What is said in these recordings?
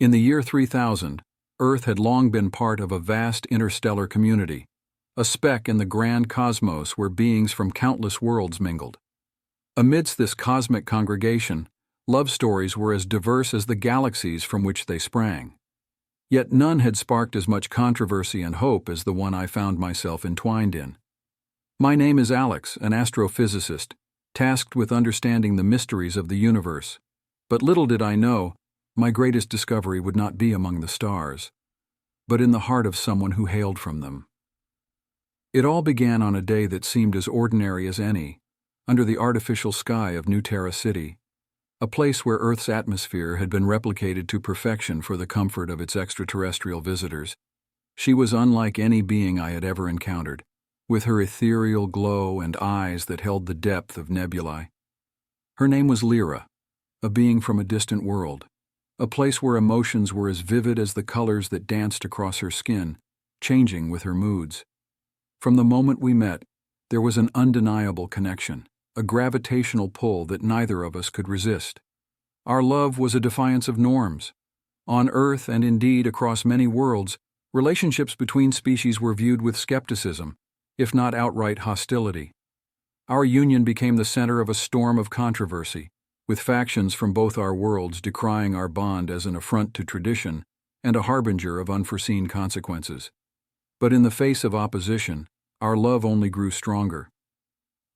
In the year 3000, Earth had long been part of a vast interstellar community, a speck in the grand cosmos where beings from countless worlds mingled. Amidst this cosmic congregation, love stories were as diverse as the galaxies from which they sprang. Yet none had sparked as much controversy and hope as the one I found myself entwined in. My name is Alex, an astrophysicist, tasked with understanding the mysteries of the universe. But little did I know, my greatest discovery would not be among the stars, but in the heart of someone who hailed from them. It all began on a day that seemed as ordinary as any, under the artificial sky of New Terra City, a place where Earth's atmosphere had been replicated to perfection for the comfort of its extraterrestrial visitors. She was unlike any being I had ever encountered, with her ethereal glow and eyes that held the depth of nebulae. Her name was Lyra, a being from a distant world, a place where emotions were as vivid as the colors that danced across her skin, changing with her moods. From the moment we met, there was an undeniable connection, a gravitational pull that neither of us could resist. Our love was a defiance of norms. On Earth and indeed across many worlds, relationships between species were viewed with skepticism, if not outright hostility. Our union became the center of a storm of controversy, with factions from both our worlds decrying our bond as an affront to tradition and a harbinger of unforeseen consequences. But in the face of opposition, our love only grew stronger.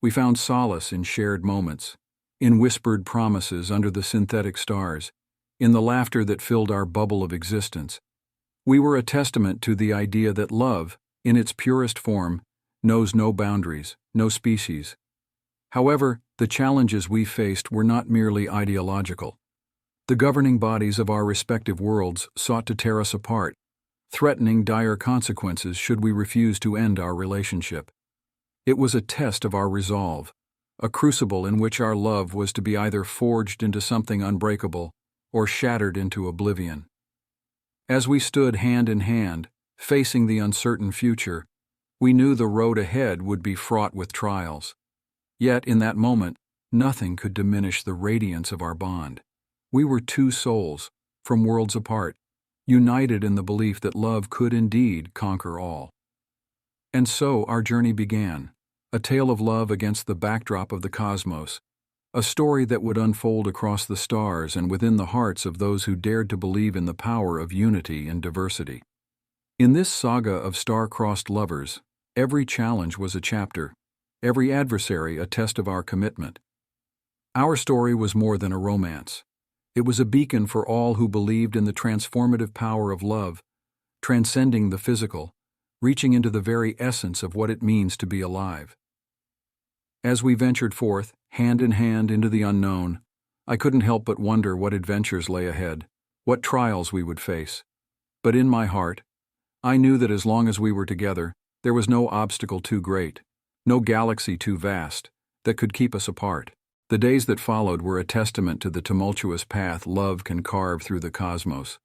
We found solace in shared moments, in whispered promises under the synthetic stars, in the laughter that filled our bubble of existence. We were a testament to the idea that love, in its purest form, knows no boundaries, no species. However, the challenges we faced were not merely ideological. The governing bodies of our respective worlds sought to tear us apart, threatening dire consequences should we refuse to end our relationship. It was a test of our resolve, a crucible in which our love was to be either forged into something unbreakable or shattered into oblivion. As we stood hand in hand, facing the uncertain future, we knew the road ahead would be fraught with trials. Yet, in that moment, nothing could diminish the radiance of our bond. We were two souls, from worlds apart, united in the belief that love could indeed conquer all. And so our journey began, a tale of love against the backdrop of the cosmos, a story that would unfold across the stars and within the hearts of those who dared to believe in the power of unity and diversity. In this saga of star-crossed lovers, every challenge was a chapter, every adversary a test of our commitment. Our story was more than a romance. It was a beacon for all who believed in the transformative power of love, transcending the physical, reaching into the very essence of what it means to be alive. As we ventured forth, hand in hand into the unknown, I couldn't help but wonder what adventures lay ahead, what trials we would face. But in my heart, I knew that as long as we were together, there was no obstacle too great, no galaxy too vast, that could keep us apart. The days that followed were a testament to the tumultuous path love can carve through the cosmos.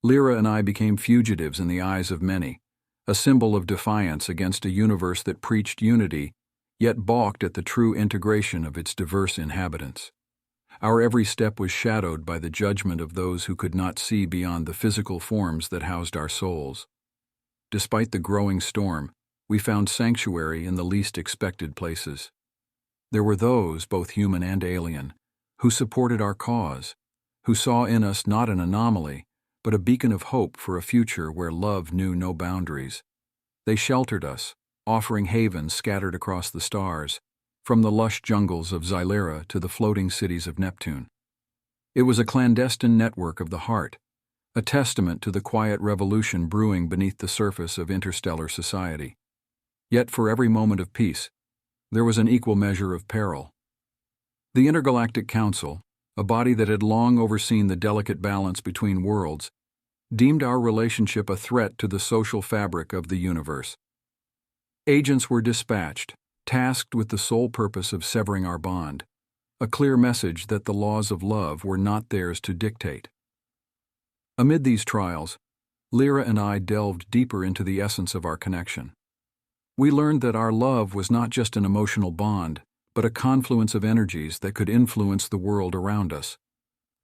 Lyra and I became fugitives in the eyes of many, a symbol of defiance against a universe that preached unity, yet balked at the true integration of its diverse inhabitants. Our every step was shadowed by the judgment of those who could not see beyond the physical forms that housed our souls. Despite the growing storm, we found sanctuary in the least expected places. There were those, both human and alien, who supported our cause, who saw in us not an anomaly, but a beacon of hope for a future where love knew no boundaries. They sheltered us, offering havens scattered across the stars, from the lush jungles of Xylera to the floating cities of Neptune. It was a clandestine network of the heart, a testament to the quiet revolution brewing beneath the surface of interstellar society. Yet for every moment of peace, there was an equal measure of peril. The Intergalactic Council, a body that had long overseen the delicate balance between worlds, deemed our relationship a threat to the social fabric of the universe. Agents were dispatched, tasked with the sole purpose of severing our bond, a clear message that the laws of love were not theirs to dictate. Amid these trials, Lyra and I delved deeper into the essence of our connection. We learned that our love was not just an emotional bond, but a confluence of energies that could influence the world around us.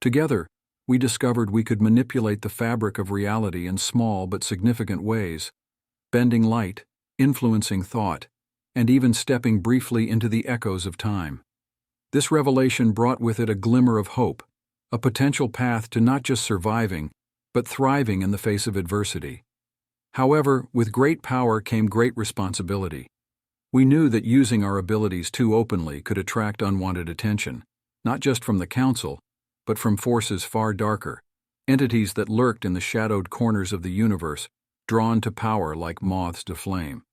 Together, we discovered we could manipulate the fabric of reality in small but significant ways, bending light, influencing thought, and even stepping briefly into the echoes of time. This revelation brought with it a glimmer of hope, a potential path to not just surviving, but thriving in the face of adversity. However, with great power came great responsibility. We knew that using our abilities too openly could attract unwanted attention, not just from the Council, but from forces far darker, entities that lurked in the shadowed corners of the universe, drawn to power like moths to flame.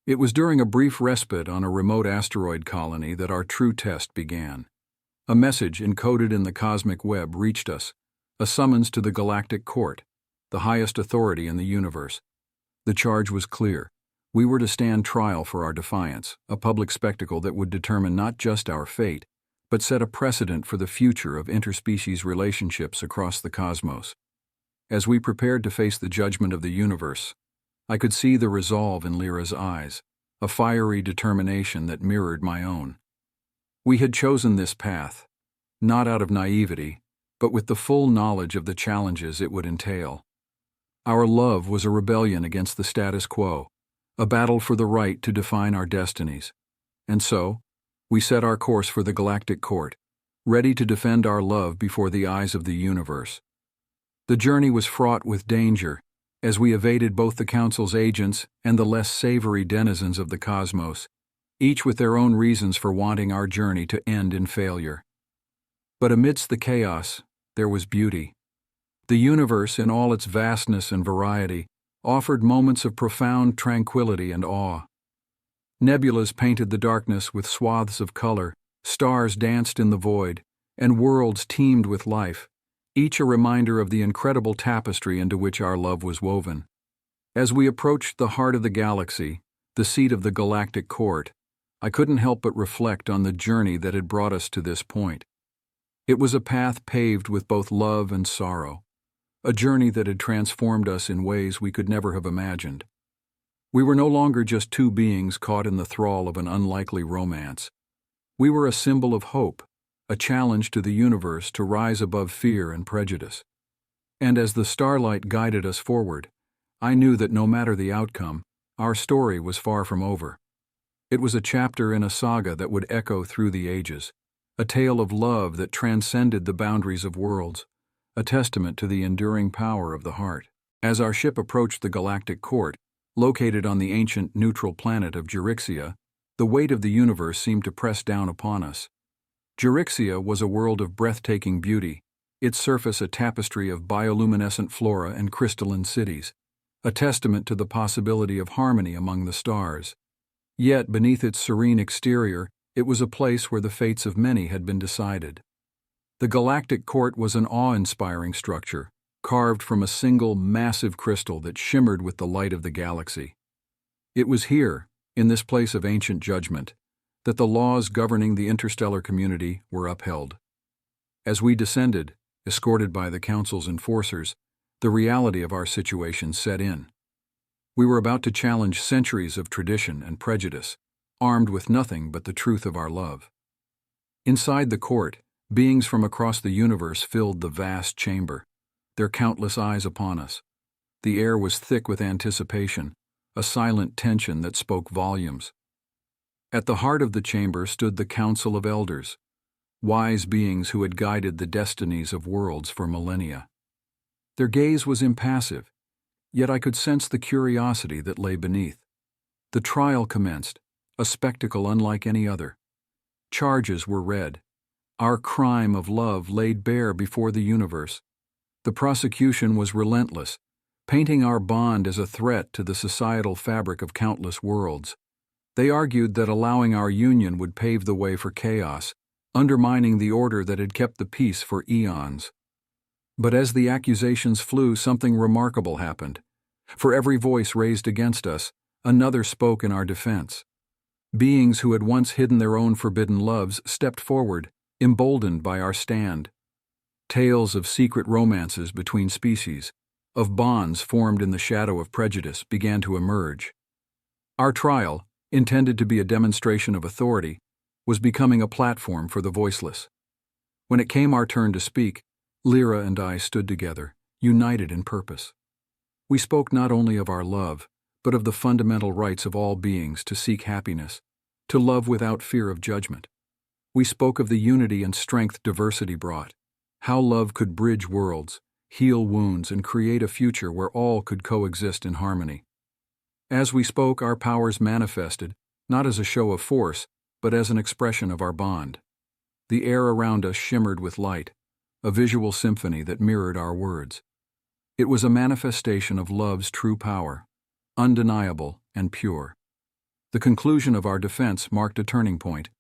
It was during a brief respite on a remote asteroid colony that our true test began. A message encoded in the cosmic web reached us, a summons to the Galactic Court, the highest authority in the universe. The charge was clear. We were to stand trial for our defiance, a public spectacle that would determine not just our fate, but set a precedent for the future of interspecies relationships across the cosmos. As we prepared to face the judgment of the universe, I could see the resolve in Lyra's eyes, a fiery determination that mirrored my own. We had chosen this path, not out of naivety, but with the full knowledge of the challenges it would entail. Our love was a rebellion against the status quo, a battle for the right to define our destinies. And so, we set our course for the Galactic Court, ready to defend our love before the eyes of the universe. The journey was fraught with danger, as we evaded both the Council's agents and the less savory denizens of the cosmos, each with their own reasons for wanting our journey to end in failure. But amidst the chaos, there was beauty. The universe, in all its vastness and variety, offered moments of profound tranquility and awe. Nebulas painted the darkness with swaths of color, stars danced in the void, and worlds teemed with life, each a reminder of the incredible tapestry into which our love was woven. As we approached the heart of the galaxy, the seat of the Galactic Court, I couldn't help but reflect on the journey that had brought us to this point. It was a path paved with both love and sorrow, a journey that had transformed us in ways we could never have imagined. We were no longer just two beings caught in the thrall of an unlikely romance. We were a symbol of hope, a challenge to the universe to rise above fear and prejudice. And as the starlight guided us forward, I knew that no matter the outcome, our story was far from over. It was a chapter in a saga that would echo through the ages, a tale of love that transcended the boundaries of worlds, a testament to the enduring power of the heart. As our ship approached the Galactic Court, located on the ancient neutral planet of Jurixia, the weight of the universe seemed to press down upon us. Jurixia was a world of breathtaking beauty, its surface a tapestry of bioluminescent flora and crystalline cities, a testament to the possibility of harmony among the stars. Yet, beneath its serene exterior, it was a place where the fates of many had been decided. The Galactic Court was an awe-inspiring structure, carved from a single, massive crystal that shimmered with the light of the galaxy. It was here, in this place of ancient judgment, that the laws governing the interstellar community were upheld. As we descended, escorted by the Council's enforcers, the reality of our situation set in. We were about to challenge centuries of tradition and prejudice, armed with nothing but the truth of our love. Inside the court, beings from across the universe filled the vast chamber, their countless eyes upon us. The air was thick with anticipation, a silent tension that spoke volumes. At the heart of the chamber stood the Council of Elders, wise beings who had guided the destinies of worlds for millennia. Their gaze was impassive, yet I could sense the curiosity that lay beneath. The trial commenced, a spectacle unlike any other. Charges were read, our crime of love laid bare before the universe. The prosecution was relentless, painting our bond as a threat to the societal fabric of countless worlds. They argued that allowing our union would pave the way for chaos, undermining the order that had kept the peace for eons. But as the accusations flew, something remarkable happened. For every voice raised against us, another spoke in our defense. Beings who had once hidden their own forbidden loves stepped forward, emboldened by our stand. Tales of secret romances between species, of bonds formed in the shadow of prejudice, began to emerge. Our trial, intended to be a demonstration of authority, was becoming a platform for the voiceless. When it came our turn to speak, Lyra and I stood together, united in purpose. We spoke not only of our love, but of the fundamental rights of all beings to seek happiness, to love without fear of judgment. We spoke of the unity and strength diversity brought, how love could bridge worlds, heal wounds, and create a future where all could coexist in harmony. As we spoke, our powers manifested, not as a show of force, but as an expression of our bond. The air around us shimmered with light, a visual symphony that mirrored our words. It was a manifestation of love's true power, undeniable and pure. The conclusion of our defense marked a turning point.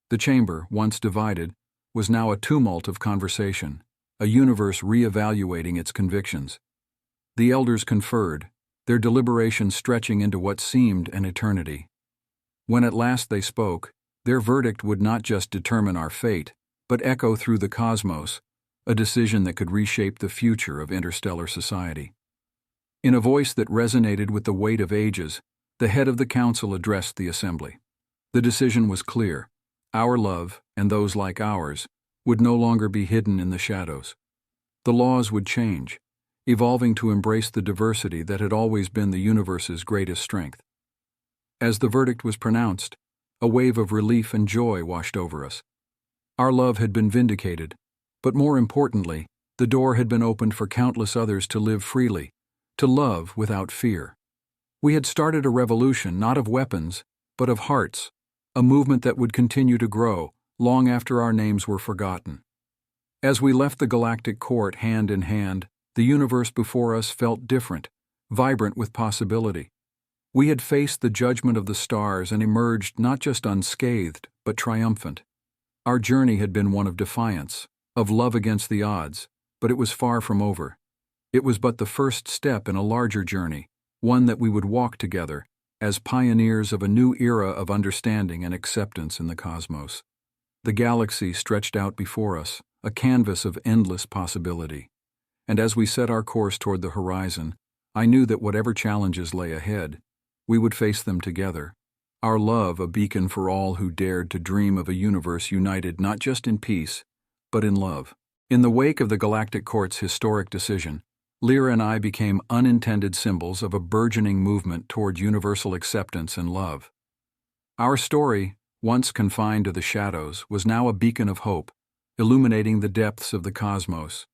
The chamber, once divided, was now a tumult of conversation, a universe re-evaluating its convictions. The elders conferred, their deliberations stretching into what seemed an eternity. When at last they spoke, their verdict would not just determine our fate, but echo through the cosmos, a decision that could reshape the future of interstellar society. In a voice that resonated with the weight of ages, the head of the council addressed the assembly. The decision was clear. Our love, and those like ours, would no longer be hidden in the shadows. The laws would change, evolving to embrace the diversity that had always been the universe's greatest strength. As the verdict was pronounced, a wave of relief and joy washed over us. Our love had been vindicated, but more importantly, the door had been opened for countless others to live freely, to love without fear. We had started a revolution not of weapons, but of hearts, a movement that would continue to grow long after our names were forgotten. As we left the galactic court hand in hand, the universe before us felt different, vibrant with possibility. We had faced the judgment of the stars and emerged not just unscathed, but triumphant. Our journey had been one of defiance, of love against the odds, but it was far from over. It was but the first step in a larger journey, one that we would walk together, as pioneers of a new era of understanding and acceptance in the cosmos. The galaxy stretched out before us, a canvas of endless possibility. And as we set our course toward the horizon, I knew that whatever challenges lay ahead, we would face them together. Our love a beacon for all who dared to dream of a universe united not just in peace, but in love. In the wake of the Galactic Court's historic decision, Lyra and I became unintended symbols of a burgeoning movement toward universal acceptance and love. Our story, once confined to the shadows, was now a beacon of hope, illuminating the depths of the cosmos.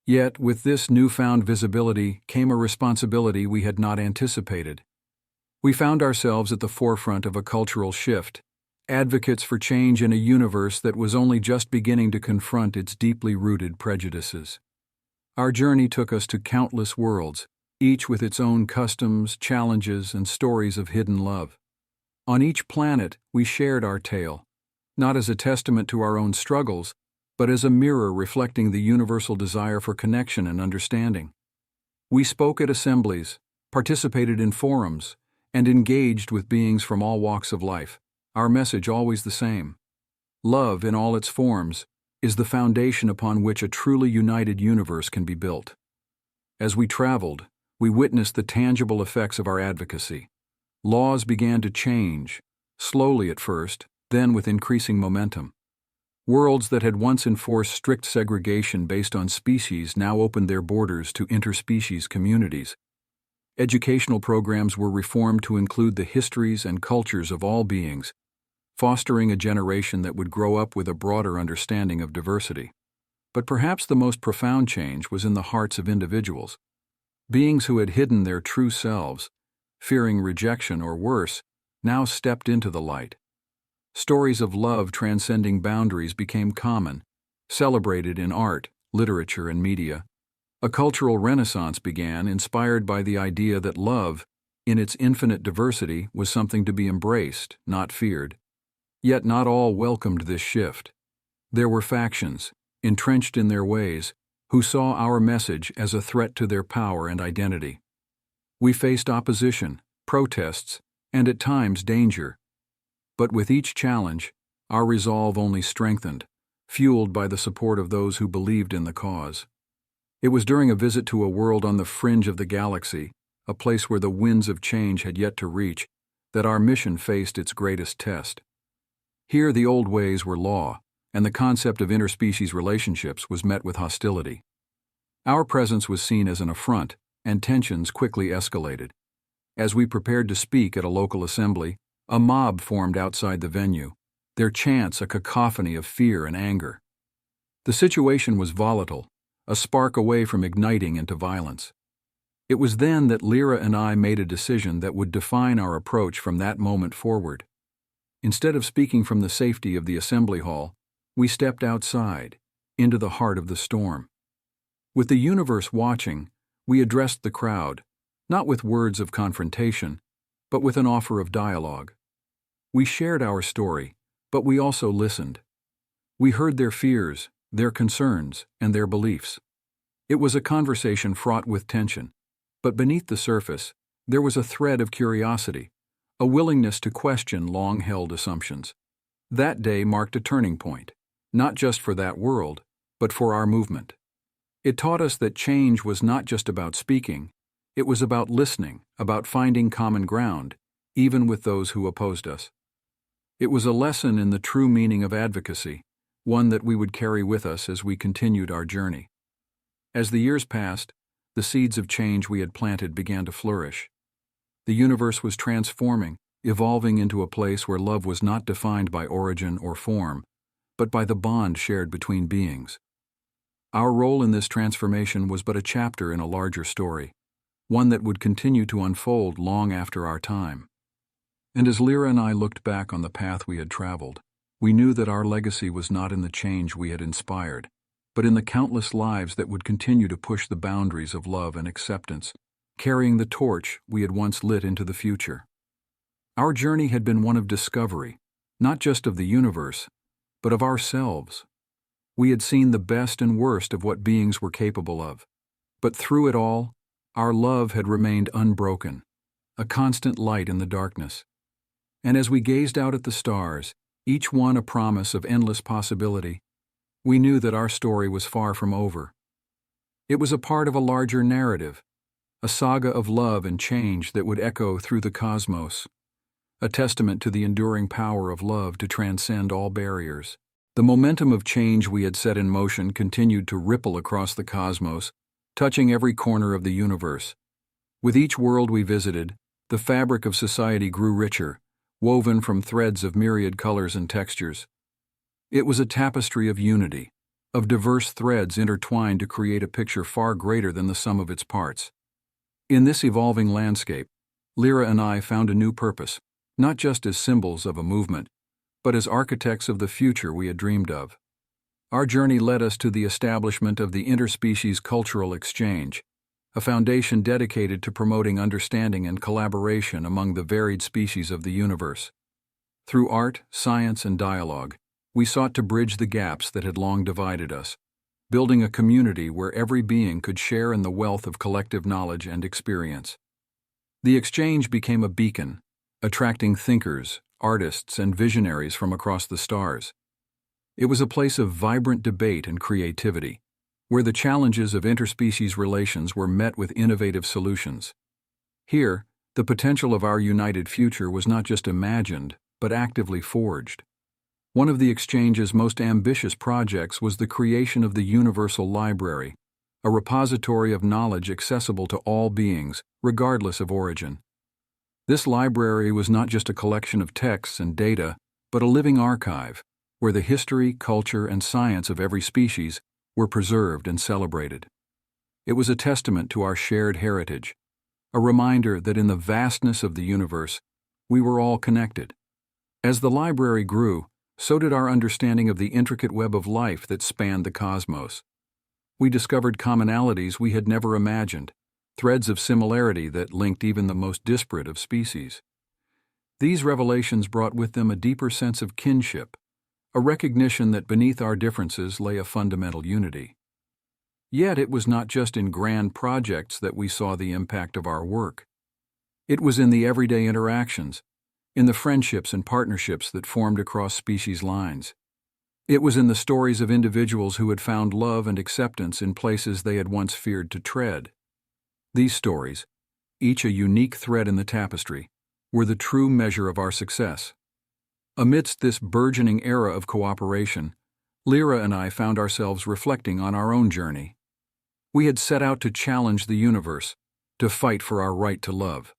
Yet, with this newfound visibility came a responsibility we had not anticipated. We found ourselves at the forefront of a cultural shift, advocates for change in a universe that was only just beginning to confront its deeply rooted prejudices. Our journey took us to countless worlds, each with its own customs, challenges, and stories of hidden love. On each planet, we shared our tale, not as a testament to our own struggles, but as a mirror reflecting the universal desire for connection and understanding. We spoke at assemblies, participated in forums, and engaged with beings from all walks of life, our message always the same. Love, in all its forms, is the foundation upon which a truly united universe can be built. As we traveled, we witnessed the tangible effects of our advocacy. Laws began to change, slowly at first, then with increasing momentum. Worlds that had once enforced strict segregation based on species now opened their borders to interspecies communities. Educational programs were reformed to include the histories and cultures of all beings, fostering a generation that would grow up with a broader understanding of diversity. But perhaps the most profound change was in the hearts of individuals. Beings who had hidden their true selves, fearing rejection or worse, now stepped into the light. Stories of love transcending boundaries became common, celebrated in art, literature, and media. A cultural renaissance began, inspired by the idea that love, in its infinite diversity, was something to be embraced, not feared. Yet not all welcomed this shift. There were factions, entrenched in their ways, who saw our message as a threat to their power and identity. We faced opposition, protests, and at times danger. But with each challenge, our resolve only strengthened, fueled by the support of those who believed in the cause. It was during a visit to a world on the fringe of the galaxy, a place where the winds of change had yet to reach, that our mission faced its greatest test. Here the old ways were law, and the concept of interspecies relationships was met with hostility. Our presence was seen as an affront, and tensions quickly escalated. As we prepared to speak at a local assembly, a mob formed outside the venue, their chants a cacophony of fear and anger. The situation was volatile, a spark away from igniting into violence. It was then that Lyra and I made a decision that would define our approach from that moment forward. Instead of speaking from the safety of the assembly hall, we stepped outside, into the heart of the storm. With the universe watching, we addressed the crowd, not with words of confrontation, but with an offer of dialogue. We shared our story, but we also listened. We heard their fears, their concerns, and their beliefs. It was a conversation fraught with tension, but beneath the surface, there was a thread of curiosity, a willingness to question long-held assumptions. That day marked a turning point, not just for that world, but for our movement. It taught us that change was not just about speaking, it was about listening, about finding common ground, even with those who opposed us. It was a lesson in the true meaning of advocacy, one that we would carry with us as we continued our journey. As the years passed, the seeds of change we had planted began to flourish. The universe was transforming, evolving into a place where love was not defined by origin or form, but by the bond shared between beings. Our role in this transformation was but a chapter in a larger story, one that would continue to unfold long after our time. And as Lyra and I looked back on the path we had traveled, we knew that our legacy was not in the change we had inspired, but in the countless lives that would continue to push the boundaries of love and acceptance, carrying the torch we had once lit into the future. Our journey had been one of discovery, not just of the universe, but of ourselves. We had seen the best and worst of what beings were capable of, but through it all, our love had remained unbroken, a constant light in the darkness. And as we gazed out at the stars, each one a promise of endless possibility, we knew that our story was far from over. It was a part of a larger narrative, a saga of love and change that would echo through the cosmos, a testament to the enduring power of love to transcend all barriers. The momentum of change we had set in motion continued to ripple across the cosmos, touching every corner of the universe. With each world we visited, the fabric of society grew richer, woven from threads of myriad colors and textures. It was a tapestry of unity, of diverse threads intertwined to create a picture far greater than the sum of its parts. In this evolving landscape, Lyra and I found a new purpose, not just as symbols of a movement, but as architects of the future we had dreamed of. Our journey led us to the establishment of the Interspecies Cultural Exchange, a foundation dedicated to promoting understanding and collaboration among the varied species of the universe. Through art, science, and dialogue, we sought to bridge the gaps that had long divided us, building a community where every being could share in the wealth of collective knowledge and experience. The exchange became a beacon, attracting thinkers, artists, and visionaries from across the stars. It was a place of vibrant debate and creativity, where the challenges of interspecies relations were met with innovative solutions. Here, the potential of our united future was not just imagined, but actively forged. One of the exchange's most ambitious projects was the creation of the Universal Library, a repository of knowledge accessible to all beings, regardless of origin. This library was not just a collection of texts and data, but a living archive, where the history, culture, and science of every species were preserved and celebrated. It was a testament to our shared heritage, a reminder that in the vastness of the universe, we were all connected. As the library grew, so did our understanding of the intricate web of life that spanned the cosmos. We discovered commonalities we had never imagined, threads of similarity that linked even the most disparate of species. These revelations brought with them a deeper sense of kinship, a recognition that beneath our differences lay a fundamental unity. Yet it was not just in grand projects that we saw the impact of our work. It was in the everyday interactions, in the friendships and partnerships that formed across species lines. It was in the stories of individuals who had found love and acceptance in places they had once feared to tread. These stories, each a unique thread in the tapestry, were the true measure of our success. Amidst this burgeoning era of cooperation, Lyra and I found ourselves reflecting on our own journey. We had set out to challenge the universe, to fight for our right to love.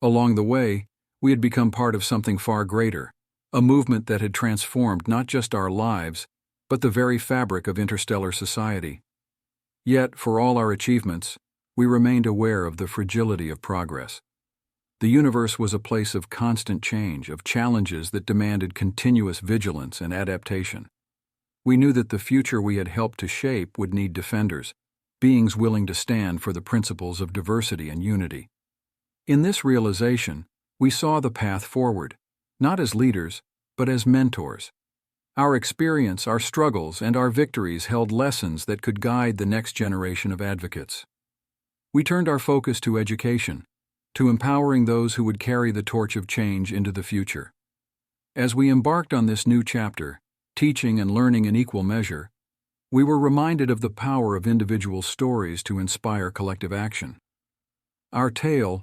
Along the way, we had become part of something far greater, a movement that had transformed not just our lives, but the very fabric of interstellar society. Yet, for all our achievements, we remained aware of the fragility of progress. The universe was a place of constant change, of challenges that demanded continuous vigilance and adaptation. We knew that the future we had helped to shape would need defenders, beings willing to stand for the principles of diversity and unity. In this realization, we saw the path forward, not as leaders, but as mentors. Our experience, our struggles, and our victories held lessons that could guide the next generation of advocates. We turned our focus to education, to empowering those who would carry the torch of change into the future. As we embarked on this new chapter, teaching and learning in equal measure, we were reminded of the power of individual stories to inspire collective action. Our tale,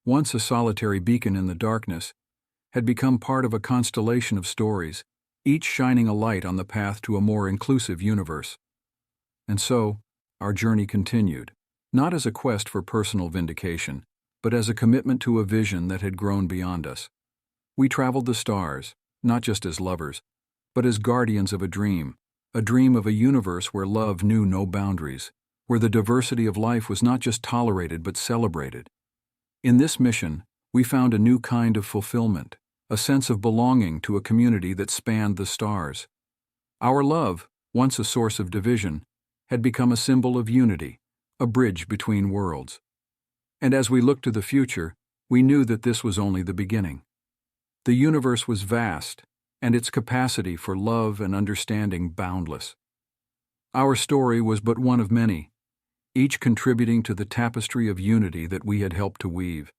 once a solitary beacon in the darkness, had become part of a constellation of stories, each shining a light on the path to a more inclusive universe. And so, our journey continued, not as a quest for personal vindication, but as a commitment to a vision that had grown beyond us. We traveled the stars, not just as lovers, but as guardians of a dream of a universe where love knew no boundaries, where the diversity of life was not just tolerated but celebrated. In this mission, we found a new kind of fulfillment, a sense of belonging to a community that spanned the stars. Our love, once a source of division, had become a symbol of unity, a bridge between worlds. And as we looked to the future, we knew that this was only the beginning. The universe was vast, and its capacity for love and understanding boundless. Our story was but one of many, each contributing to the tapestry of unity that we had helped to weave.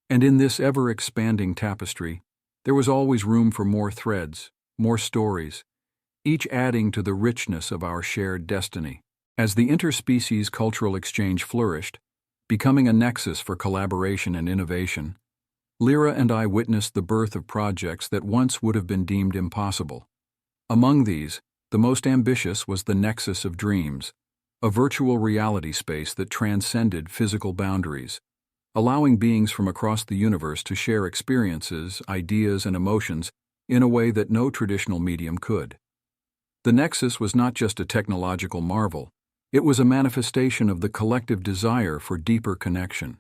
And in this ever-expanding tapestry, there was always room for more threads, more stories, each adding to the richness of our shared destiny. As the interspecies cultural exchange flourished, becoming a nexus for collaboration and innovation, Lyra and I witnessed the birth of projects that once would have been deemed impossible. Among these, the most ambitious was the Nexus of Dreams, a virtual reality space that transcended physical boundaries, allowing beings from across the universe to share experiences, ideas, and emotions in a way that no traditional medium could. The Nexus was not just a technological marvel, it was a manifestation of the collective desire for deeper connection.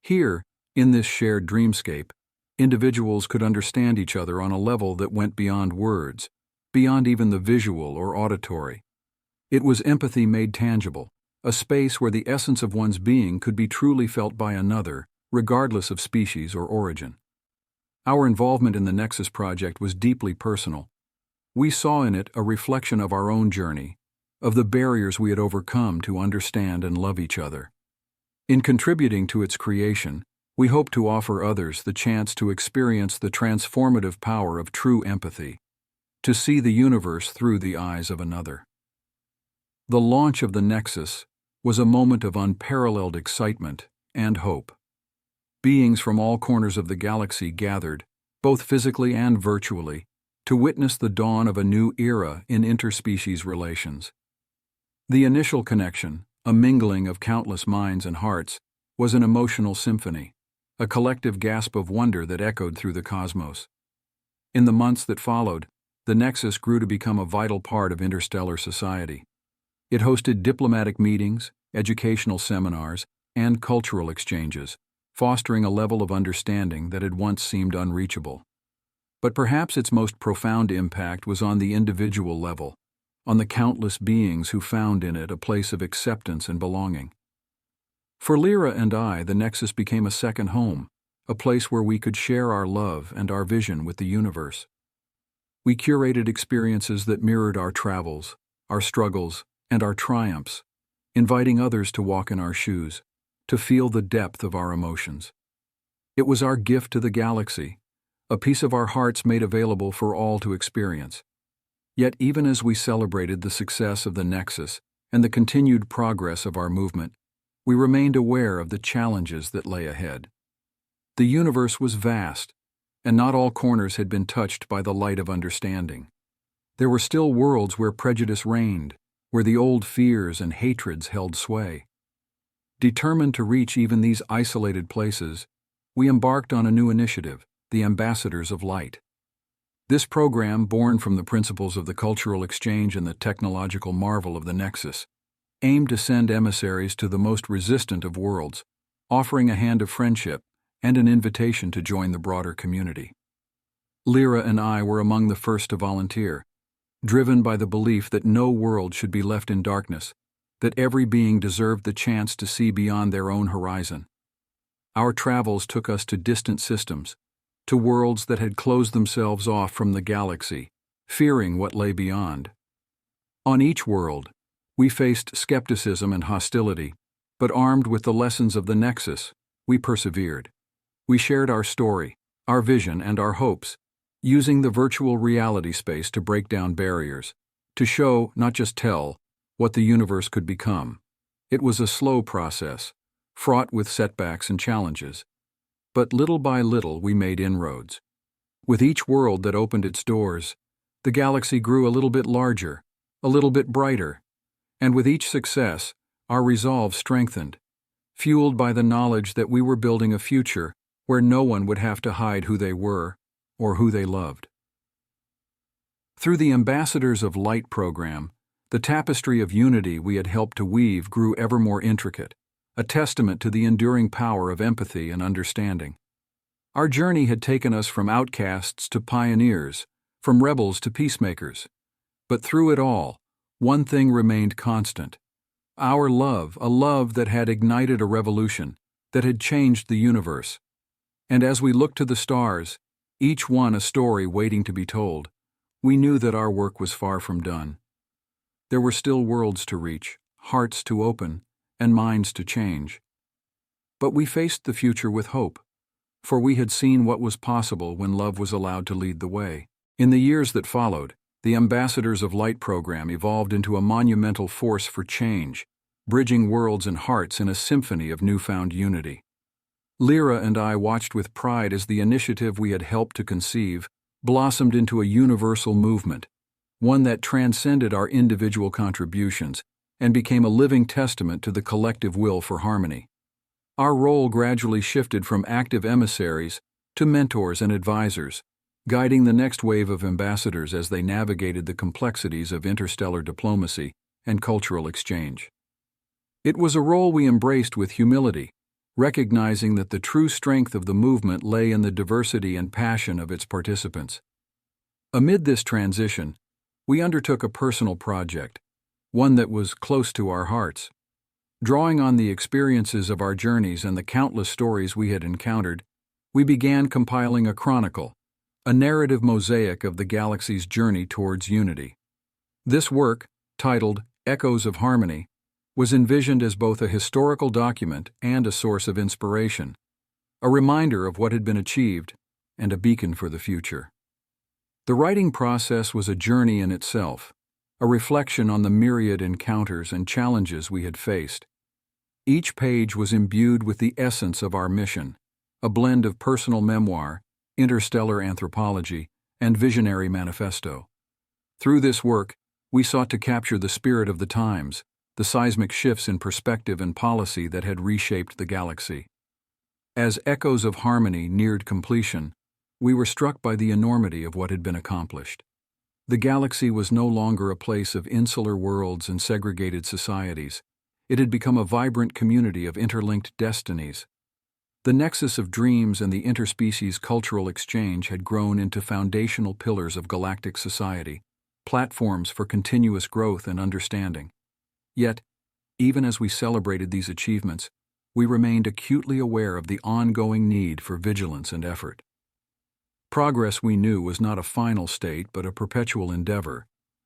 Here, in this shared dreamscape, individuals could understand each other on a level that went beyond words, beyond even the visual or auditory. It was empathy made tangible, a space where the essence of one's being could be truly felt by another, regardless of species or origin. Our involvement in the Nexus project was deeply personal. We saw in it a reflection of our own journey, of the barriers we had overcome to understand and love each other. In contributing to its creation, we hope to offer others the chance to experience the transformative power of true empathy, to see the universe through the eyes of another. The launch of the Nexus was a moment of unparalleled excitement and hope. Beings from all corners of the galaxy gathered, both physically and virtually, to witness the dawn of a new era in interspecies relations. The initial connection, a mingling of countless minds and hearts, was an emotional symphony, a collective gasp of wonder that echoed through the cosmos. In the months that followed, the Nexus grew to become a vital part of interstellar society. It hosted diplomatic meetings, educational seminars, and cultural exchanges, fostering a level of understanding that had once seemed unreachable. But perhaps its most profound impact was on the individual level, on the countless beings who found in it a place of acceptance and belonging. For Lyra and I, the Nexus became a second home, a place where we could share our love and our vision with the universe. We curated experiences that mirrored our travels, our struggles, and our triumphs, inviting others to walk in our shoes, to feel the depth of our emotions. It was our gift to the galaxy, a piece of our hearts made available for all to experience. Yet even as we celebrated the success of the Nexus and the continued progress of our movement, we remained aware of the challenges that lay ahead. The universe was vast, and not all corners had been touched by the light of understanding. There were still worlds where prejudice reigned, where the old fears and hatreds held sway. Determined to reach even these isolated places, we embarked on a new initiative, the Ambassadors of Light. This program, born from the principles of the cultural exchange and the technological marvel of the Nexus, aimed to send emissaries to the most resistant of worlds, offering a hand of friendship and an invitation to join the broader community. Lyra and I were among the first to volunteer, driven by the belief that no world should be left in darkness, that every being deserved the chance to see beyond their own horizon. Our travels took us to distant systems, to worlds that had closed themselves off from the galaxy, fearing what lay beyond. On each world, we faced skepticism and hostility, but armed with the lessons of the Nexus, we persevered. We shared our story, our vision, and our hopes, using the virtual reality space to break down barriers, to show, not just tell, what the universe could become. It was a slow process, fraught with setbacks and challenges. But little by little we made inroads. With each world that opened its doors, the galaxy grew a little bit larger, a little bit brighter, and with each success, our resolve strengthened, fueled by the knowledge that we were building a future where no one would have to hide who they were or who they loved. Through the Ambassadors of Light program, the tapestry of unity we had helped to weave grew ever more intricate, a testament to the enduring power of empathy and understanding. Our journey had taken us from outcasts to pioneers, from rebels to peacemakers. But through it all, one thing remained constant. Our love, a love that had ignited a revolution, that had changed the universe. And as we looked to the stars, each one a story waiting to be told, we knew that our work was far from done. There were still worlds to reach, hearts to open, and minds to change. But we faced the future with hope, for we had seen what was possible when love was allowed to lead the way. In the years that followed, the Ambassadors of Light program evolved into a monumental force for change, bridging worlds and hearts in a symphony of newfound unity. Lyra and I watched with pride as the initiative we had helped to conceive blossomed into a universal movement, one that transcended our individual contributions and became a living testament to the collective will for harmony. Our role gradually shifted from active emissaries to mentors and advisors, guiding the next wave of ambassadors as they navigated the complexities of interstellar diplomacy and cultural exchange. It was a role we embraced with humility, recognizing that the true strength of the movement lay in the diversity and passion of its participants. Amid this transition, we undertook a personal project, one that was close to our hearts. Drawing on the experiences of our journeys and the countless stories we had encountered, we began compiling a chronicle, a narrative mosaic of the galaxy's journey towards unity. This work, titled Echoes of Harmony, was envisioned as both a historical document and a source of inspiration, a reminder of what had been achieved and a beacon for the future. The writing process was a journey in itself, a reflection on the myriad encounters and challenges we had faced. Each page was imbued with the essence of our mission, a blend of personal memoir, interstellar anthropology, and visionary manifesto. Through this work, we sought to capture the spirit of the times, the seismic shifts in perspective and policy that had reshaped the galaxy. As Echoes of Harmony neared completion, we were struck by the enormity of what had been accomplished. The galaxy was no longer a place of insular worlds and segregated societies. It had become a vibrant community of interlinked destinies. The nexus of dreams and the interspecies cultural exchange had grown into foundational pillars of galactic society, platforms for continuous growth and understanding. Yet, even as we celebrated these achievements, we remained acutely aware of the ongoing need for vigilance and effort. Progress, we knew, was not a final state but a perpetual endeavor,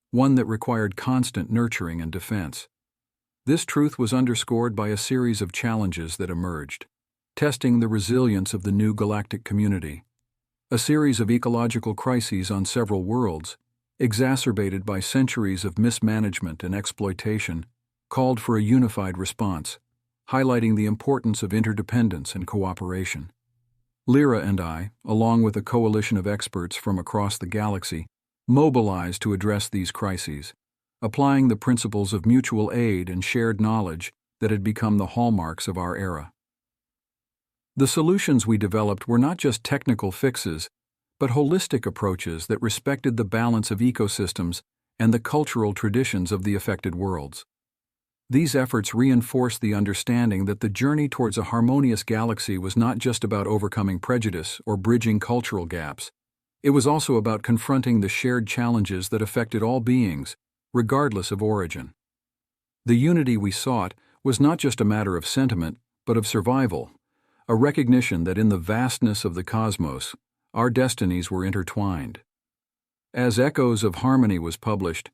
one that required constant nurturing and defense. This truth was underscored by a series of challenges that emerged, testing the resilience of the new galactic community. A series of ecological crises on several worlds, exacerbated by centuries of mismanagement and exploitation, called for a unified response, highlighting the importance of interdependence and cooperation. Lyra and I, along with a coalition of experts from across the galaxy, mobilized to address these crises, applying the principles of mutual aid and shared knowledge that had become the hallmarks of our era. The solutions we developed were not just technical fixes, but holistic approaches that respected the balance of ecosystems and the cultural traditions of the affected worlds. These efforts reinforced the understanding that the journey towards a harmonious galaxy was not just about overcoming prejudice or bridging cultural gaps. It was also about confronting the shared challenges that affected all beings, regardless of origin. The unity we sought was not just a matter of sentiment, but of survival, a recognition that in the vastness of the cosmos, our destinies were intertwined. As Echoes of Harmony was published,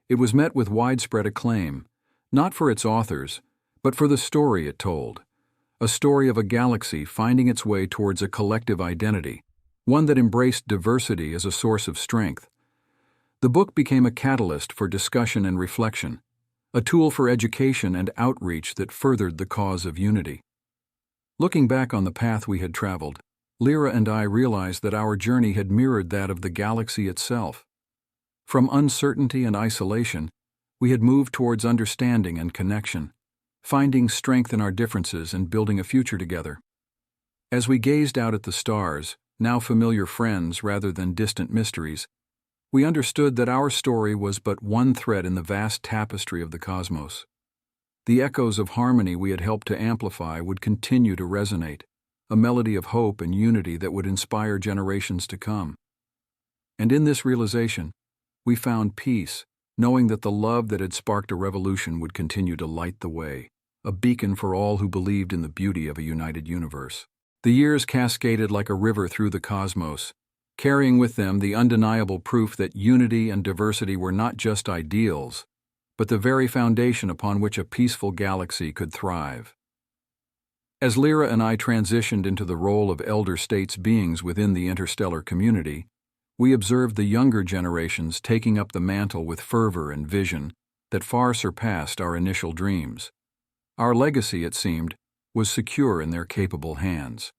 it was met with widespread acclaim, not for its authors, but for the story it told, a story of a galaxy finding its way towards a collective identity, one that embraced diversity as a source of strength. The book became a catalyst for discussion and reflection, a tool for education and outreach that furthered the cause of unity. Looking back on the path we had traveled, Lyra and I realized that our journey had mirrored that of the galaxy itself. From uncertainty and isolation, we had moved towards understanding and connection, finding strength in our differences and building a future together. As we gazed out at the stars, now familiar friends rather than distant mysteries, we understood that our story was but one thread in the vast tapestry of the cosmos. The echoes of harmony we had helped to amplify would continue to resonate, a melody of hope and unity that would inspire generations to come. And in this realization, we found peace, knowing that the love that had sparked a revolution would continue to light the way, a beacon for all who believed in the beauty of a united universe. The years cascaded like a river through the cosmos, carrying with them the undeniable proof that unity and diversity were not just ideals, but the very foundation upon which a peaceful galaxy could thrive. As Lyra and I transitioned into the role of elder states beings within the interstellar community, we observed the younger generations taking up the mantle with fervor and vision that far surpassed our initial dreams. Our legacy, it seemed, was secure in their capable hands.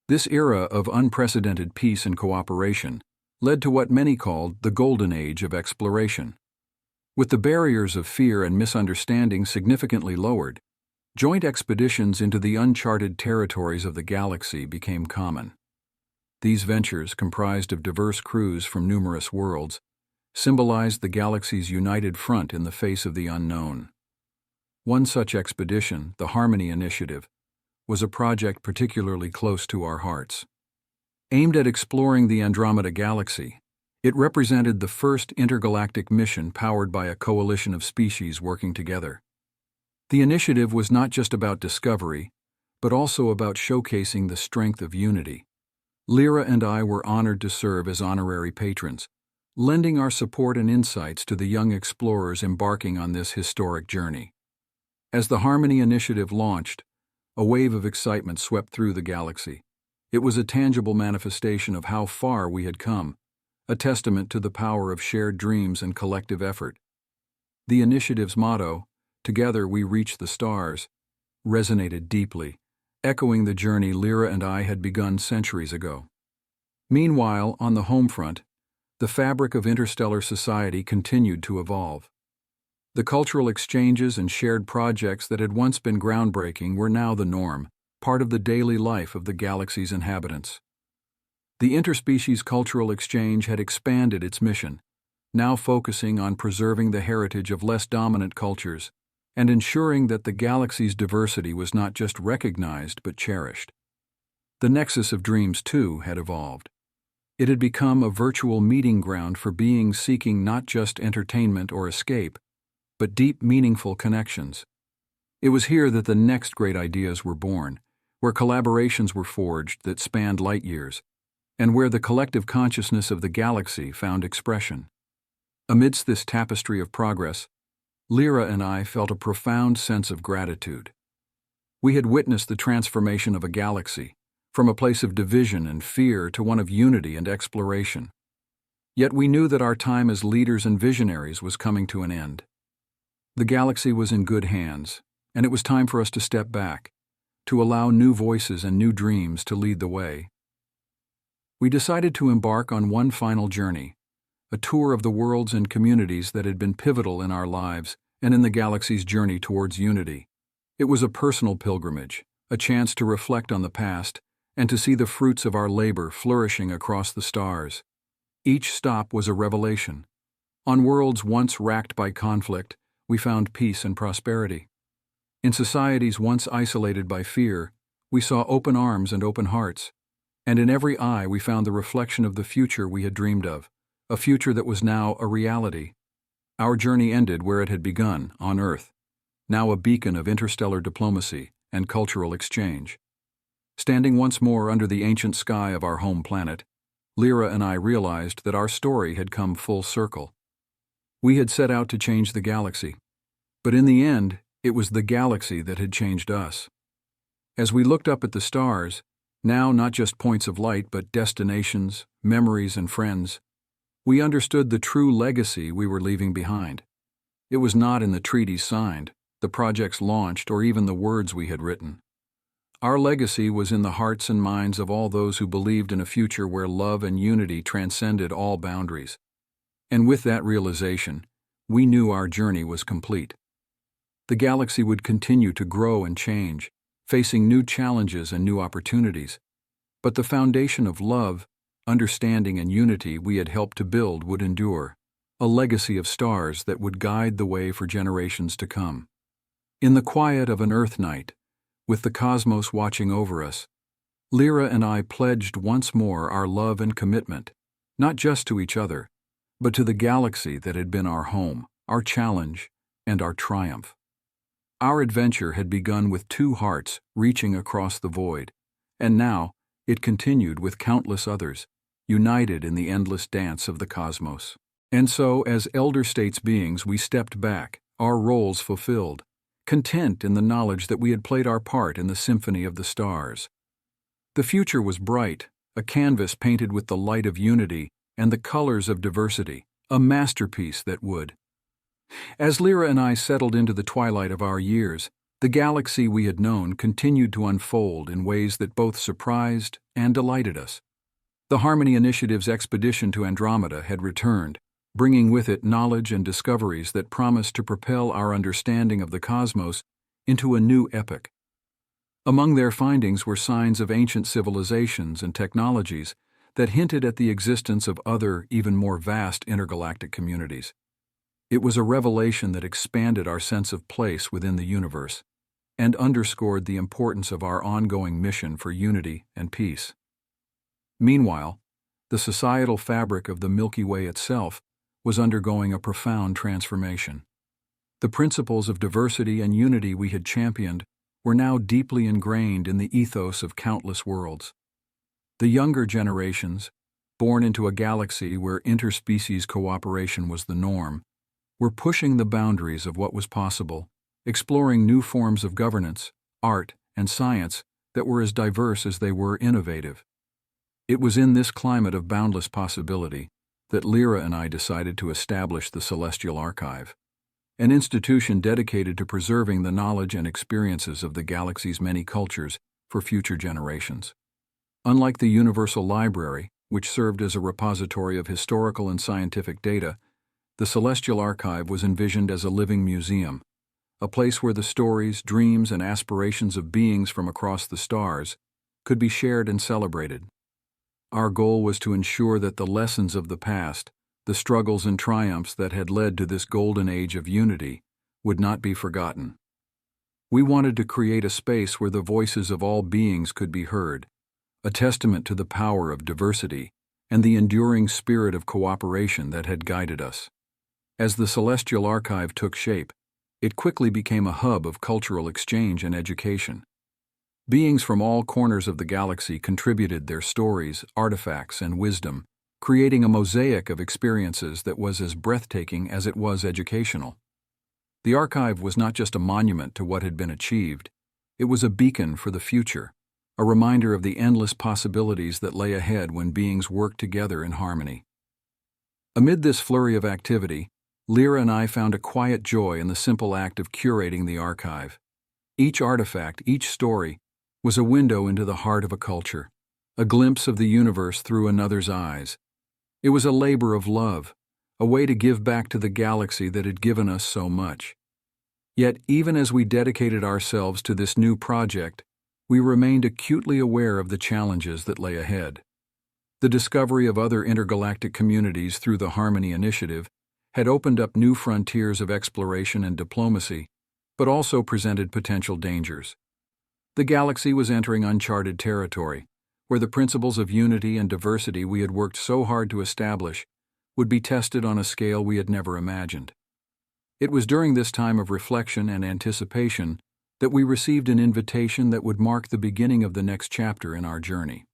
This era of unprecedented peace and cooperation led to what many called the golden age of exploration. With the barriers of fear and misunderstanding significantly lowered, joint expeditions into the uncharted territories of the galaxy became common. These ventures, comprised of diverse crews from numerous worlds, symbolized the galaxy's united front in the face of the unknown. One such expedition, the Harmony Initiative, was a project particularly close to our hearts. Aimed at exploring the Andromeda Galaxy, it represented the first intergalactic mission powered by a coalition of species working together. The initiative was not just about discovery, but also about showcasing the strength of unity. Lyra and I were honored to serve as honorary patrons, lending our support and insights to the young explorers embarking on this historic journey. As the Harmony Initiative launched, a wave of excitement swept through the galaxy. It was a tangible manifestation of how far we had come, a testament to the power of shared dreams and collective effort. The initiative's motto, "Together we reach the stars," resonated deeply, echoing the journey Lyra and I had begun centuries ago. Meanwhile, on the home front, the fabric of interstellar society continued to evolve. The cultural exchanges and shared projects that had once been groundbreaking were now the norm, part of the daily life of the galaxy's inhabitants. The interspecies cultural exchange had expanded its mission, now focusing on preserving the heritage of less dominant cultures and ensuring that the galaxy's diversity was not just recognized but cherished. The Nexus of Dreams, too, had evolved. It had become a virtual meeting ground for beings seeking not just entertainment or escape, but deep, meaningful connections. It was here that the next great ideas were born, where collaborations were forged that spanned light years, and where the collective consciousness of the galaxy found expression. Amidst this tapestry of progress, Lyra and I felt a profound sense of gratitude. We had witnessed the transformation of a galaxy, from a place of division and fear to one of unity and exploration. Yet we knew that our time as leaders and visionaries was coming to an end. The galaxy was in good hands, and it was time for us to step back, to allow new voices and new dreams to lead the way. We decided to embark on one final journey, a tour of the worlds and communities that had been pivotal in our lives and in the galaxy's journey towards unity. It was a personal pilgrimage, a chance to reflect on the past and to see the fruits of our labor flourishing across the stars. Each stop was a revelation. On worlds once racked by conflict, we found peace and prosperity. In societies once isolated by fear, we saw open arms and open hearts. And in every eye we found the reflection of the future we had dreamed of, a future that was now a reality. Our journey ended where it had begun, on Earth, now a beacon of interstellar diplomacy and cultural exchange. Standing once more under the ancient sky of our home planet, Lyra and I realized that our story had come full circle. We had set out to change the galaxy, but in the end, it was the galaxy that had changed us. As we looked up at the stars, now not just points of light but destinations, memories, and friends, we understood the true legacy we were leaving behind. It was not in the treaties signed, the projects launched, or even the words we had written. Our legacy was in the hearts and minds of all those who believed in a future where love and unity transcended all boundaries. And with that realization, we knew our journey was complete. The galaxy would continue to grow and change, facing new challenges and new opportunities. But the foundation of love, understanding, and unity we had helped to build would endure, a legacy of stars that would guide the way for generations to come. In the quiet of an Earth night, with the cosmos watching over us, Lyra and I pledged once more our love and commitment, not just to each other, but to the galaxy that had been our home, our challenge, and our triumph. Our adventure had begun with two hearts reaching across the void, and now it continued with countless others, united in the endless dance of the cosmos. And so, as elder states beings, we stepped back, our roles fulfilled, content in the knowledge that we had played our part in the symphony of the stars. The future was bright, a canvas painted with the light of unity and the colors of diversity, a masterpiece that would. As Lyra and I settled into the twilight of our years, the galaxy we had known continued to unfold in ways that both surprised and delighted us. The Harmony Initiative's expedition to Andromeda had returned, bringing with it knowledge and discoveries that promised to propel our understanding of the cosmos into a new epoch. Among their findings were signs of ancient civilizations and technologies that hinted at the existence of other, even more vast intergalactic communities. It was a revelation that expanded our sense of place within the universe and underscored the importance of our ongoing mission for unity and peace. Meanwhile, the societal fabric of the Milky Way itself was undergoing a profound transformation. The principles of diversity and unity we had championed were now deeply ingrained in the ethos of countless worlds. The younger generations, born into a galaxy where interspecies cooperation was the norm, were pushing the boundaries of what was possible, exploring new forms of governance, art, and science that were as diverse as they were innovative. It was in this climate of boundless possibility that Lyra and I decided to establish the Celestial Archive, an institution dedicated to preserving the knowledge and experiences of the galaxy's many cultures for future generations. Unlike the Universal Library, which served as a repository of historical and scientific data, the Celestial Archive was envisioned as a living museum, a place where the stories, dreams, and aspirations of beings from across the stars could be shared and celebrated. Our goal was to ensure that the lessons of the past, the struggles and triumphs that had led to this golden age of unity, would not be forgotten. We wanted to create a space where the voices of all beings could be heard, a testament to the power of diversity and the enduring spirit of cooperation that had guided us. As the Celestial Archive took shape, it quickly became a hub of cultural exchange and education. Beings from all corners of the galaxy contributed their stories, artifacts, and wisdom, creating a mosaic of experiences that was as breathtaking as it was educational. The archive was not just a monument to what had been achieved, it was a beacon for the future, a reminder of the endless possibilities that lay ahead when beings worked together in harmony. Amid this flurry of activity, Lyra and I found a quiet joy in the simple act of curating the archive. Each artifact, each story, was a window into the heart of a culture, a glimpse of the universe through another's eyes. It was a labor of love, a way to give back to the galaxy that had given us so much. Yet, even as we dedicated ourselves to this new project, we remained acutely aware of the challenges that lay ahead. The discovery of other intergalactic communities through the Harmony Initiative had opened up new frontiers of exploration and diplomacy, but also presented potential dangers. The galaxy was entering uncharted territory, where the principles of unity and diversity we had worked so hard to establish would be tested on a scale we had never imagined. It was during this time of reflection and anticipation that we received an invitation that would mark the beginning of the next chapter in our journey.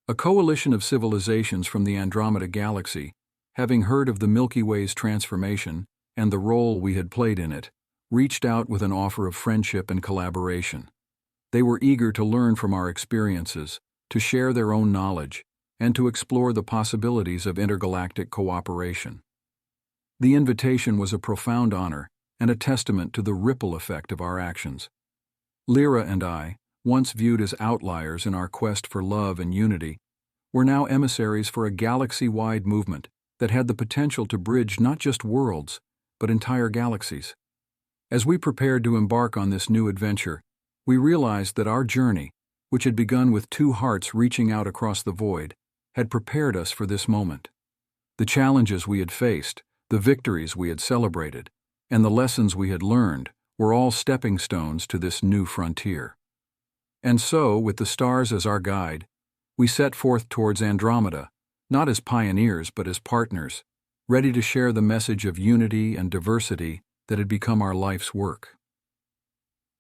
A coalition of civilizations from the Andromeda Galaxy, having heard of the Milky Way's transformation and the role we had played in it, reached out with an offer of friendship and collaboration. They were eager to learn from our experiences, to share their own knowledge, and to explore the possibilities of intergalactic cooperation. The invitation was a profound honor and a testament to the ripple effect of our actions. Lyra and I, once viewed as outliers in our quest for love and unity, were now emissaries for a galaxy-wide movement that had the potential to bridge not just worlds, but entire galaxies. As we prepared to embark on this new adventure, we realized that our journey, which had begun with two hearts reaching out across the void, had prepared us for this moment. The challenges we had faced, the victories we had celebrated, and the lessons we had learned were all stepping stones to this new frontier. And so, with the stars as our guide, we set forth towards Andromeda, not as pioneers but as partners, ready to share the message of unity and diversity that had become our life's work.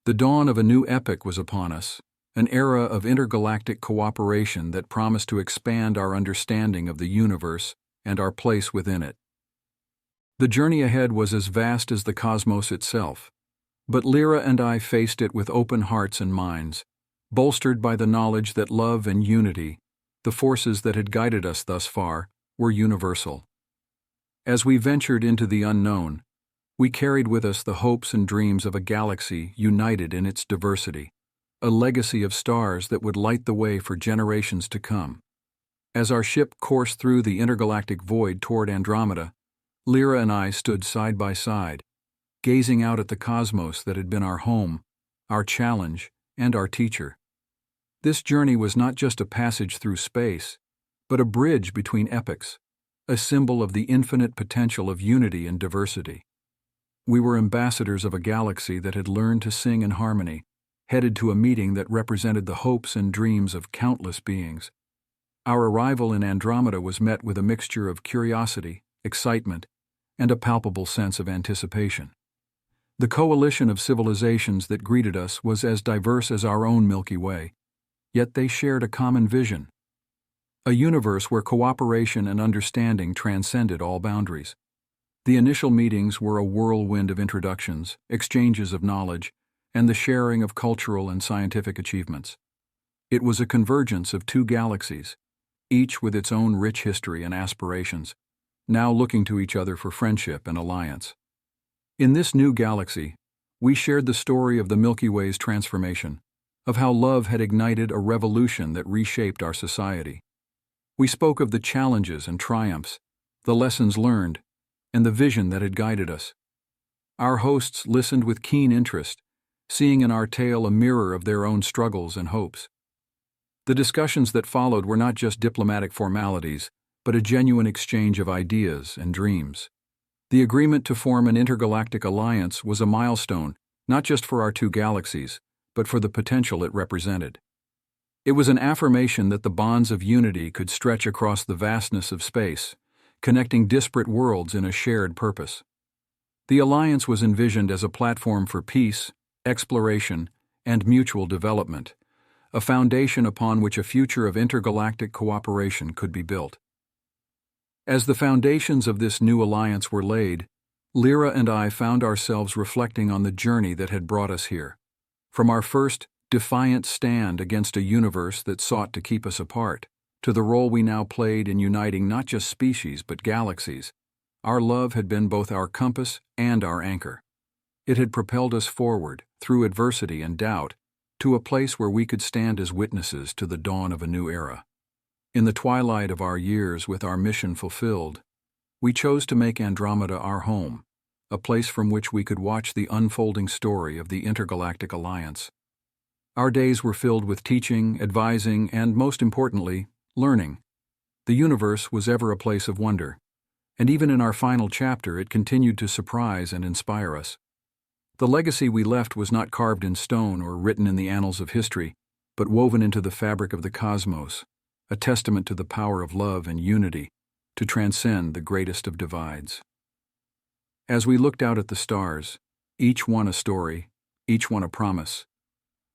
The dawn of a new epoch was upon us, an era of intergalactic cooperation that promised to expand our understanding of the universe and our place within it. The journey ahead was as vast as the cosmos itself, but Lyra and I faced it with open hearts and minds, bolstered by the knowledge that love and unity, the forces that had guided us thus far, were universal. As we ventured into the unknown, we carried with us the hopes and dreams of a galaxy united in its diversity, a legacy of stars that would light the way for generations to come. As our ship coursed through the intergalactic void toward Andromeda, Lyra and I stood side by side, gazing out at the cosmos that had been our home, our challenge, and our teacher. This journey was not just a passage through space, but a bridge between epochs, a symbol of the infinite potential of unity and diversity. We were ambassadors of a galaxy that had learned to sing in harmony, headed to a meeting that represented the hopes and dreams of countless beings. Our arrival in Andromeda was met with a mixture of curiosity, excitement, and a palpable sense of anticipation. The coalition of civilizations that greeted us was as diverse as our own Milky Way, yet they shared a common vision. A universe where cooperation and understanding transcended all boundaries. The initial meetings were a whirlwind of introductions, exchanges of knowledge, and the sharing of cultural and scientific achievements. It was a convergence of two galaxies, each with its own rich history and aspirations, now looking to each other for friendship and alliance. In this new galaxy, we shared the story of the Milky Way's transformation, of how love had ignited a revolution that reshaped our society. We spoke of the challenges and triumphs, the lessons learned, and the vision that had guided us. Our hosts listened with keen interest, seeing in our tale a mirror of their own struggles and hopes. The discussions that followed were not just diplomatic formalities, but a genuine exchange of ideas and dreams. The agreement to form an intergalactic alliance was a milestone, not just for our two galaxies, but for the potential it represented. It was an affirmation that the bonds of unity could stretch across the vastness of space, connecting disparate worlds in a shared purpose. The alliance was envisioned as a platform for peace, exploration, and mutual development, a foundation upon which a future of intergalactic cooperation could be built. As the foundations of this new alliance were laid, Lyra and I found ourselves reflecting on the journey that had brought us here. From our first, defiant stand against a universe that sought to keep us apart, to the role we now played in uniting not just species but galaxies, our love had been both our compass and our anchor. It had propelled us forward, through adversity and doubt, to a place where we could stand as witnesses to the dawn of a new era. In the twilight of our years with our mission fulfilled, we chose to make Andromeda our home, a place from which we could watch the unfolding story of the intergalactic alliance. Our days were filled with teaching, advising, and, most importantly, learning. The universe was ever a place of wonder, and even in our final chapter it continued to surprise and inspire us. The legacy we left was not carved in stone or written in the annals of history, but woven into the fabric of the cosmos, a testament to the power of love and unity to transcend the greatest of divides. As we looked out at the stars, each one a story, each one a promise,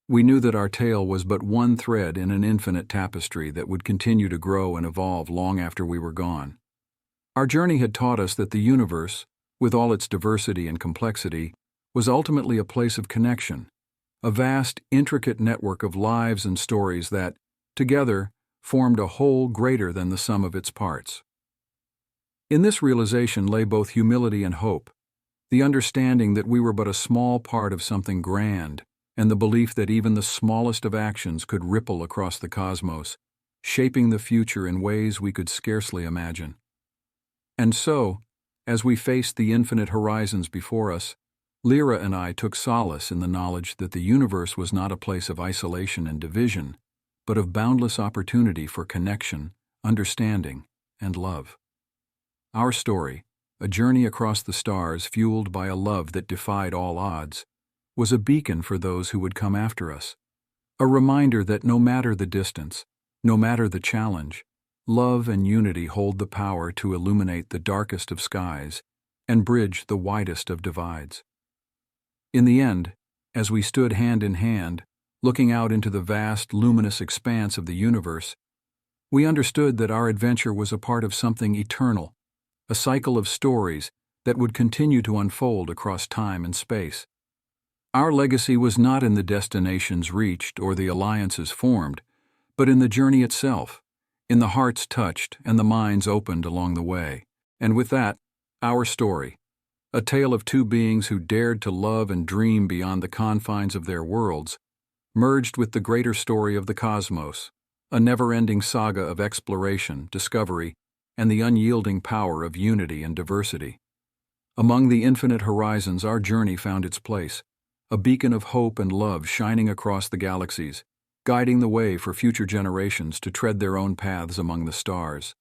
we knew that our tale was but one thread in an infinite tapestry that would continue to grow and evolve long after we were gone. Our journey had taught us that the universe, with all its diversity and complexity, was ultimately a place of connection, a vast, intricate network of lives and stories that, together, formed a whole greater than the sum of its parts. In this realization lay both humility and hope, the understanding that we were but a small part of something grand, and the belief that even the smallest of actions could ripple across the cosmos, shaping the future in ways we could scarcely imagine. And so, as we faced the infinite horizons before us, Lyra and I took solace in the knowledge that the universe was not a place of isolation and division, but of boundless opportunity for connection, understanding, and love. Our story, a journey across the stars fueled by a love that defied all odds, was a beacon for those who would come after us, a reminder that no matter the distance, no matter the challenge, love and unity hold the power to illuminate the darkest of skies and bridge the widest of divides. In the end, as we stood hand in hand, looking out into the vast, luminous expanse of the universe, we understood that our adventure was a part of something eternal, a cycle of stories that would continue to unfold across time and space. Our legacy was not in the destinations reached or the alliances formed, but in the journey itself, in the hearts touched and the minds opened along the way. And with that, our story, a tale of two beings who dared to love and dream beyond the confines of their worlds, merged with the greater story of the cosmos, a never-ending saga of exploration, discovery, and the unyielding power of unity and diversity. Among the infinite horizons our journey found its place, a beacon of hope and love shining across the galaxies, guiding the way for future generations to tread their own paths among the stars.